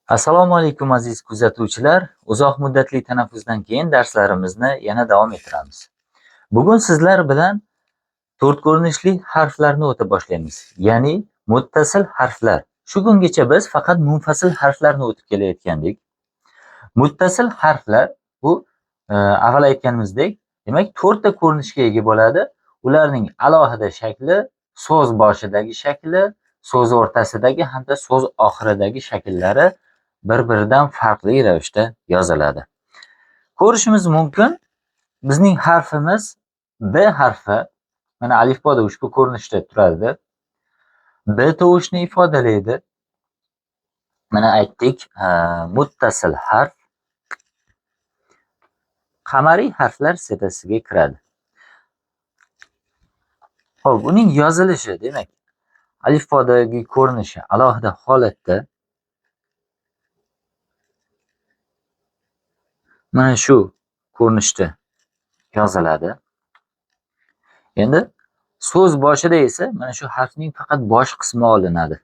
Assalomu alaykum aziz kuzatuvchilar. Uzoq muddatli tanaffusdan keyin darslarimizni yana davom ettiramiz. Bugun sizlar bilan to'rt ko'rinishli harflarni o'ta boshlaymiz. Ya'ni muttasil harflar. Shu kungacha biz faqat munfasil harflarni o'tib kelayotgandik. Muttasil harflar bu avval aytganimizdek, demak, to'rtta ko'rinishga ega bo'ladi. Ularning alohida shakli, so'z boshidagi shakli, so'z o'rtasidagi hamda so'z oxiridagi shakllari bir-biridan farqli ravishda yoziladi. Ko'rishimiz mumkin, bizning harfimiz B harfi, mana alifboda ushbu ko'rinishda turadi. B tovushni ifodalaydi. Mana aytdik, muttasil harf qamariy harflar seriyasiga kiradi. Xo'p, uning yozilishi, demak, alifbodagi ko'rinishi alohida holatda mana shu ko'rinishda yoziladi. Endi so'z boshida esa mana shu harfning faqat bosh qismi olinadi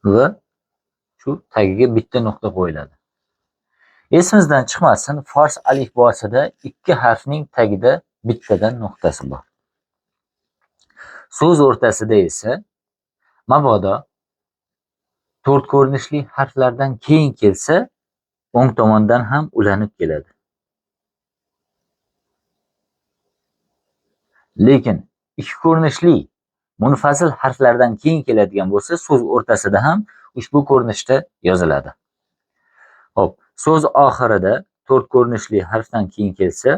va shu tagiga bitta nuqta qo'yiladi. Esimizdan chiqmasin, fors alifbosida ikki harfning tagida bittadan nuqtasi bor. So'z o'rtasida esa mabodo to'rt ko'rinishli harflardan keyin kelsa, o'ng tomondan ham ulanib keladi. Lekin ikki ko'rinishli munfasil harflardan keyin keladigan bo'lsa, so'z o'rtasida ham ushbu ko'rinishda yoziladi. Xo'p, so'z oxirida to'rt ko'rinishli harfdan keyin kelsa,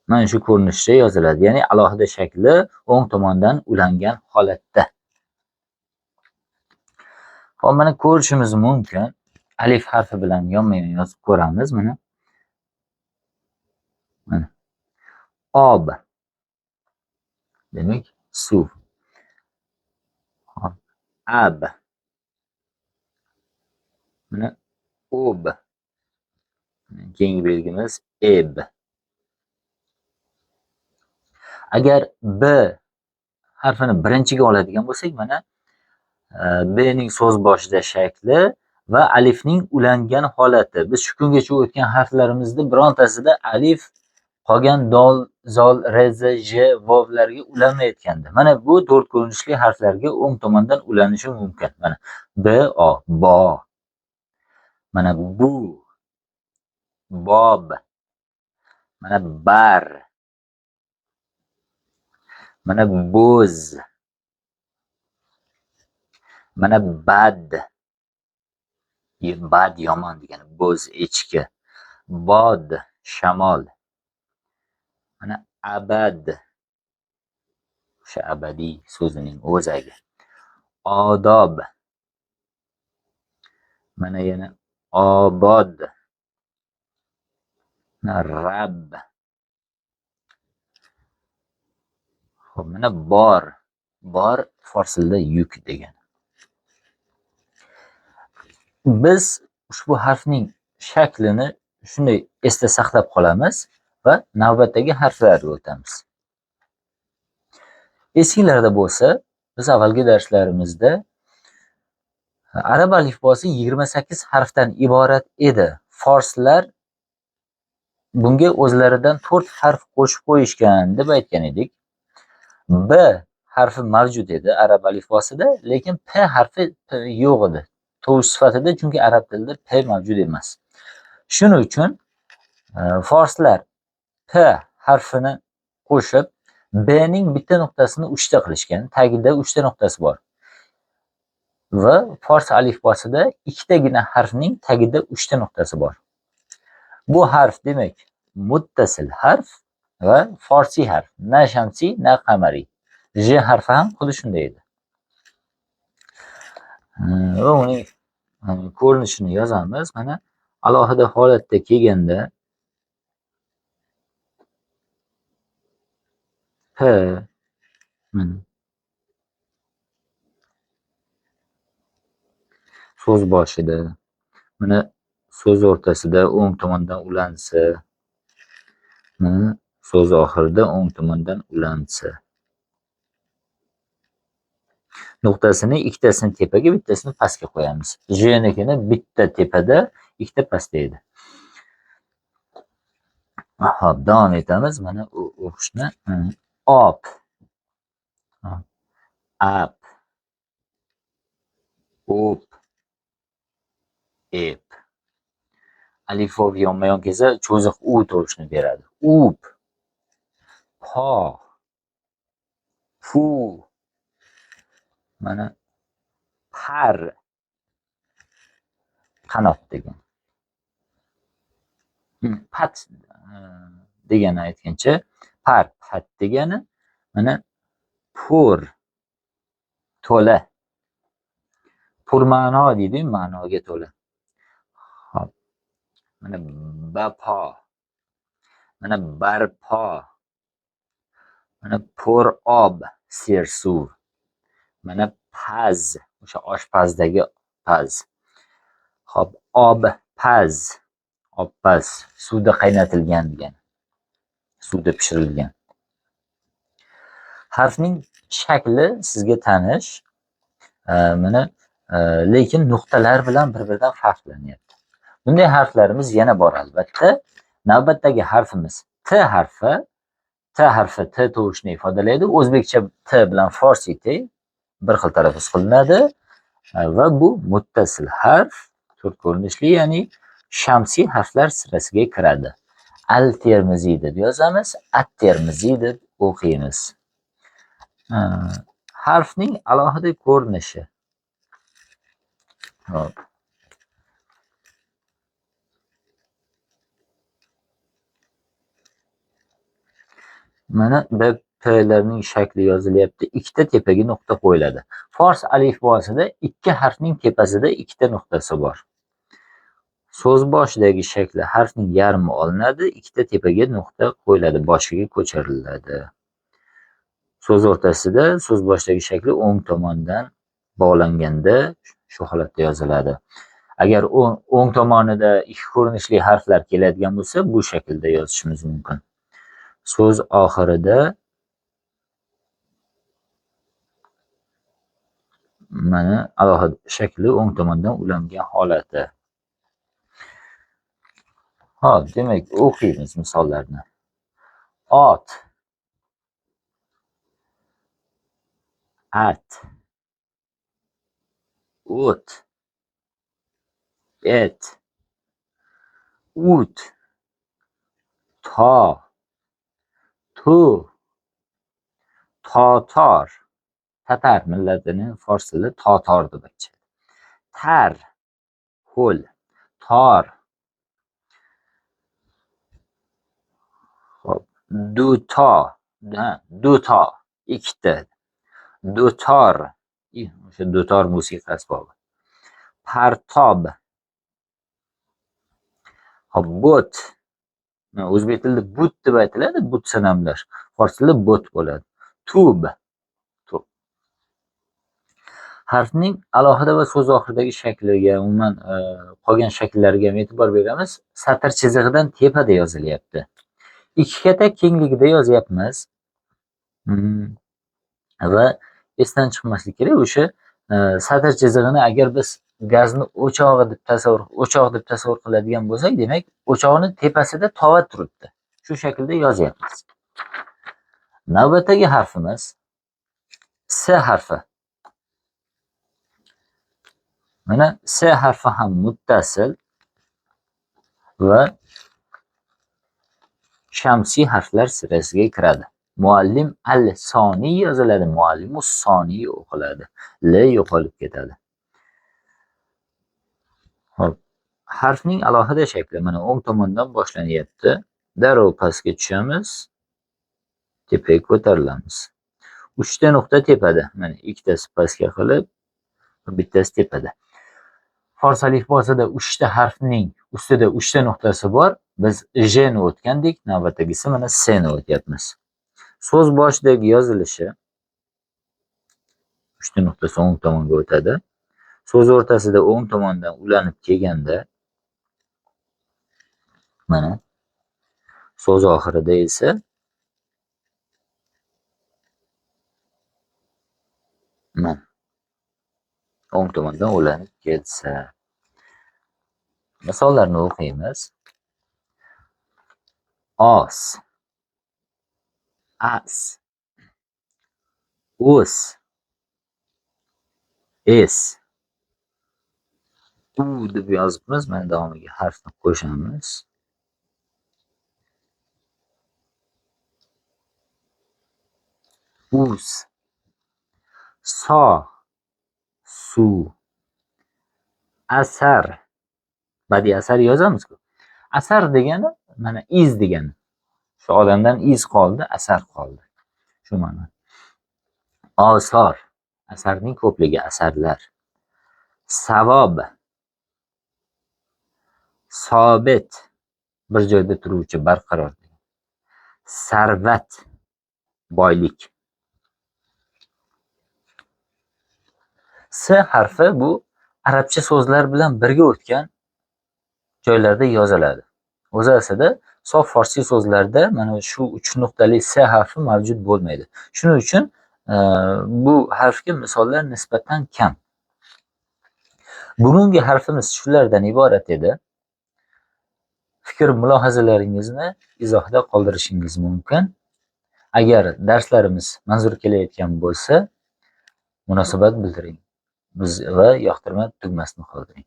mana shu ko'rinishda yoziladi. Ya'ni alohida shakli o'ng tomondan ulangan holatda. Xo'p, mana ko'rishimiz mumkin. Alif harfi bilan yonma-yon yozib ko'ramiz. Mana. Ob. Demak, suv. Ab. Mana ob. Keyingi belgimiz eb. Agar B harfini birinchiga oladigan bo'lsak, mana B ning so'z boshida shakli va alifning ulangan holati. Biz shu kungacha o'tgan harflarimizda birontasida alif qolgan dol, zol, rz, j, vovlarga ulanmayotgandi. Mana bu to'rt ko'rinishli harflarga o'ng tomondan ulanishi mumkin. Mana B, O, bo. Mana bu, bob. Mana bar. Mana bo'z. Mana bad. Bad yomon degani, bo'z echki. Bod shamol. Mana abad. O'sha abadiy so'zining o'zagi. Odob. Mana yana obod. Mana rab. Xo'p, mana bor. Bor fors tilida yuk degani. Biz ushbu harfning shaklini shunday esda saqlab qolamiz va navbatdagi harflarga o'tamiz. Esinglarda bo'lsa, biz avvalgi darslarimizda arab alifbosi 28 harfdan iborat edi. Forslar bunga o'zlaridan 4 harf qo'shib qo'yishgan deb aytgan edik. B harfi mavjud edi arab alifbosida, lekin P harfi yo'q edi. Tovush sifatida, chunki arab tilida P mavjud emas. Shuning uchun forslar P harfini qo'shib B ning bitta nuqtasini 3 ta qilishgan. Tagida 3 ta nuqtasi bor. Va fors alifbosida ikkitagina harfning tagida 3 ta nuqtasi bor. Bu harf demak muttasil harf va forsiy harf. Na shamsiy, na qamariy. J harfi ham xuddi shunday edi. Va uning ko'rinishini yozamiz. Mana alohida holatda kelganda P so'z boshida, mana so'z o'rtasida o'ng tomondan ulansa, mana so'z oxirida o'ng tomondan ulansa. nuqtasini ikkitasini tepaga, bittasini pastga qo'yamiz. J'nikini bitta tepada, ikkita pastda edi. Hop, davom etamiz. Mana o'qishni. Op, up, up, ep. Alif vav yonma-yon kelsa, cho'ziq u tovushni beradi. Up, po, fu. Mana par, qanot degan. Pat degani aytgancha, par, pat degani, mana pur, to'la. Purma'no deydi, ma'noga to'la. Hop. Mana bapa, mana barpo, mana pur'ob, sersuv. Mana paz, o'sha oshpazdagi paz. Hop, obpaz, obpaz, suvda qaynatilgan degani. Suvda pishirilgan. Harfning shakli sizga tanish, mana lekin nuqtalar bilan bir-biridan farqlanyapti. Bunday harflarimiz yana bor albatta. Navbatdagi harfimiz T harfi. T harfi T tovushni ifodalaydi. O'zbekcha T bilan forscha T bir xil talaffuz qilinadi va bu muttasil harf, to'rt ko'rinishli, ya'ni shamsiy harflar sirasiga kiradi. Al-Termiziy deb yozamiz, At-Termiziy deb o'qiymiz. Harfning alohida ko'rinishi. Hop. Mana P'larning shakli yozilyapti. Ikkita tepaga nuqta qo'yiladi. Fors alifbosida ikki harfning tepasida ikkita nuqtasi bor. So'z boshidagi shakli harfning yarmi olinadi, ikkita tepaga nuqta qo'yiladi, boshiga ko'chiriladi. So'z o'rtasida so'z boshidagi shakli o'ng tomondan bog'langanda shu holatda yoziladi. Agar o'ng tomonida ikki ko'rinishli harflar keladigan bo'lsa, bu shaklda yozishimiz mumkin. So'z oxirida mana alohida shakli o'ng tomondan ulangan holati. Hop, demak, o'qiymiz misollarni. Ot, at, o't, et, ut, to, tu, totor. Tatar millatini fors tilida totor deb aytishadi. Tar, ho'l, tor. Hop, duto, duto, ikkita. Dutor, o'sha dutor musiqa asbobi. Partob. Hop, but. O'zbek tilida but deb aytiladi, but sanamlar. Fors tilida but bo'ladi. Tub. Harfning alohida va so'z oxiridagi shakliga, umuman qolgan shakllarga ham e'tibor beramiz. Satr chizig'idan tepada yozilyapti. Ikki katak kengligida yozyapmiz. Va esdan chiqmaslik kerak, o'sha satr chizig'ini agar biz gazni o'choq deb tasavvur qiladigan bo'lsak, demak, o'choqni tepasida tova turibdi. Shu shaklda yozyapmiz. Navbatdagi harfimiz S harfi. Mana S harfi ham muttasil va shamsiy harflar sirasiga kiradi. Muallim al-soniy yoziladi, muallimus soniy o'qiladi. L yo'qolib ketadi. Hop. Harfning alohida shakli mana o'ng tomondan boshlanyapti. Darrov pastga tushamiz. Tepaga ko'tarilamiz. 3 ta nuqta tepada. Mana ikkitasi pastga qilib, bittasi tepada. Fors alifbosida 3 ta harfning ustida 3 ta nuqtasi bor. Biz J ni o'tgandik, navbatdagisi mana S ni o'tyapmiz. So'z boshidagi yozilishi 3 ta nuqtasi o'ng tomonga o'tadi. So'z o'rtasida o'ng tomondan ulanib kelganda mana so'z oxirida esa mana o'ng tomondan ulanib ketsa. Misollarni o'qiymiz. Os, as, o's, es, u deb yozibmiz. Mana davomiga harfni qo'shamiz. Us, so, su, asar. Badiiy asar yozamiz-ku. Asar degani mana iz degani. Shu odamdan iz qoldi, asar qoldi. Shu ma'no. Osor, asarning ko'pligi, asarlar. Savob, sobit, bir joyda turuvchi, barqaror. Sarvat, boylik. S harfi bu arabcha so'zlar bilan birga o'tgan joylarda yoziladi. O'zi aslida sof forscha so'zlarda mana shu 3 nuqtali S harfi mavjud bo'lmaydi. Shuning uchun bu harfga misollar nisbatan kam. Bugungi harfimiz shulardan iborat edi. Fikr mulohazalaringizni izohda qoldirishingiz mumkin. Agar darslarimiz manzur kelayotgan bo'lsa, munosabat bildiring. Biz va yoqtirma tugmasini qoldiring.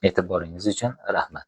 E'tiboringiz uchun rahmat.